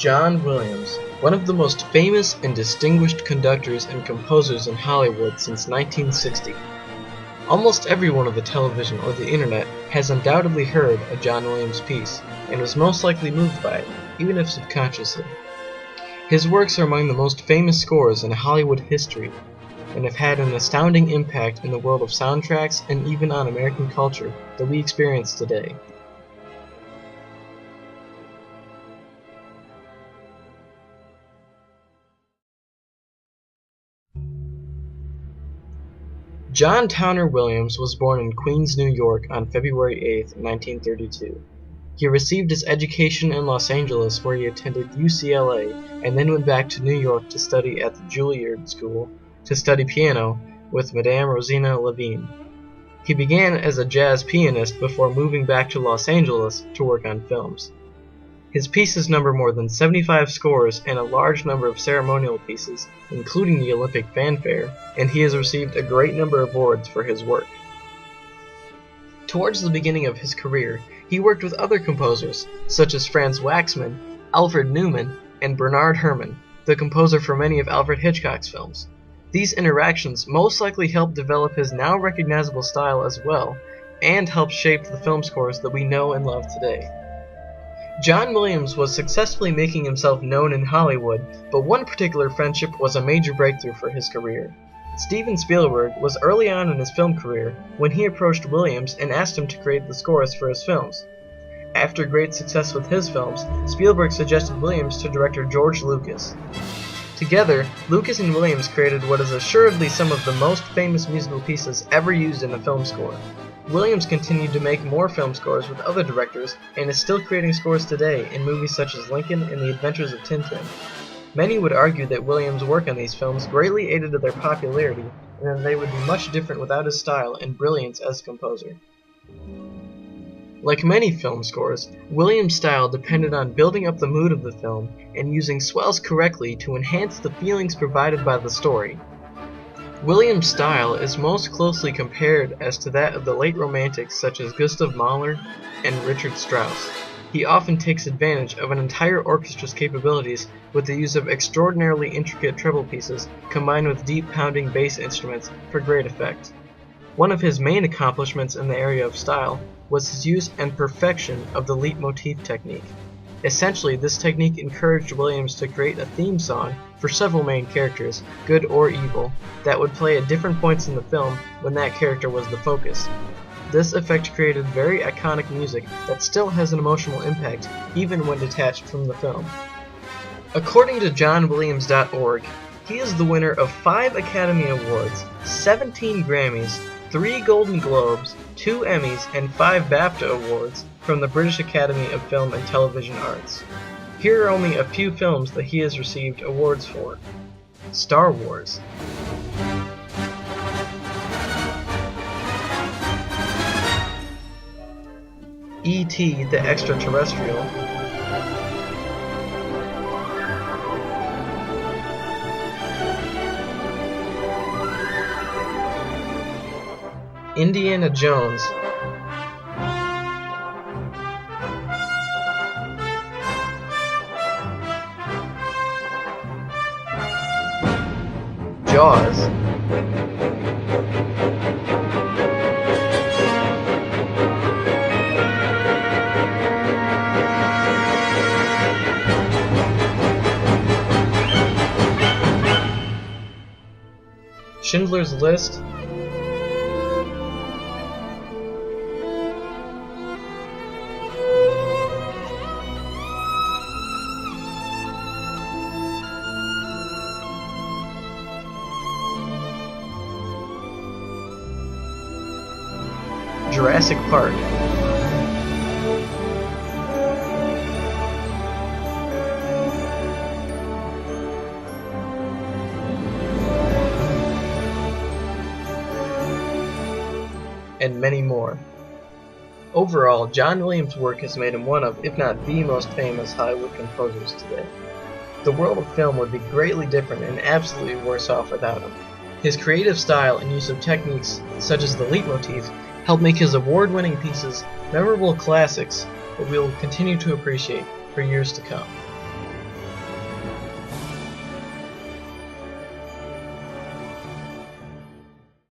John Williams, one of the most famous and distinguished conductors and composers in Hollywood since 1960. Almost everyone on the television or the internet has undoubtedly heard a John Williams piece, and was most likely moved by it, even if subconsciously. His works are among the most famous scores in Hollywood history, and have had an astounding impact in the world of soundtracks and even on American culture that we experience today. John Towner Williams was born in Queens, New York on February 8, 1932. He received his education in Los Angeles, where he attended UCLA, and then went back to New York to study at the Juilliard School to study piano with Madame Rosina Levine. He began as a jazz pianist before moving back to Los Angeles to work on films. His pieces number more than 75 scores and a large number of ceremonial pieces, including the Olympic fanfare, and he has received a great number of awards for his work. Towards the beginning of his career, he worked with other composers, such as Franz Waxman, Alfred Newman, and Bernard Herrmann, the composer for many of Alfred Hitchcock's films. These interactions most likely helped develop his now recognizable style as well, and helped shape the film scores that we know and love today. John Williams was successfully making himself known in Hollywood, but one particular friendship was a major breakthrough for his career. Steven Spielberg was early on in his film career when he approached Williams and asked him to create the scores for his films. After great success with his films, Spielberg suggested Williams to director George Lucas. Together, Lucas and Williams created what is assuredly some of the most famous musical pieces ever used in a film score. Williams continued to make more film scores with other directors and is still creating scores today in movies such as Lincoln and The Adventures of Tintin. Many would argue that Williams' work on these films greatly aided their popularity, and that they would be much different without his style and brilliance as a composer. Like many film scores, Williams' style depended on building up the mood of the film and using swells correctly to enhance the feelings provided by the story. Williams' style is most closely compared as to that of the late Romantics such as Gustav Mahler and Richard Strauss. He often takes advantage of an entire orchestra's capabilities with the use of extraordinarily intricate treble pieces combined with deep pounding bass instruments for great effect. One of his main accomplishments in the area of style was his use and perfection of the leitmotif technique. Essentially, this technique encouraged Williams to create a theme song for several main characters, good or evil, that would play at different points in the film when that character was the focus. This effect created very iconic music that still has an emotional impact even when detached from the film. According to JohnWilliams.org, he is the winner of 5 Academy Awards, 17 Grammys, 3 Golden Globes, 2 Emmys, and 5 BAFTA Awards from the British Academy of Film and Television Arts. Here are only a few films that he has received awards for. Star Wars, E.T. the Extraterrestrial, Indiana Jones, Jaws, Schindler's List, Jurassic Park, and many more. Overall, John Williams' work has made him one of, if not the most famous Hollywood composers today. The world of film would be greatly different and absolutely worse off without him. His creative style and use of techniques such as the leitmotif helped make his award-winning pieces memorable classics that we will continue to appreciate for years to come.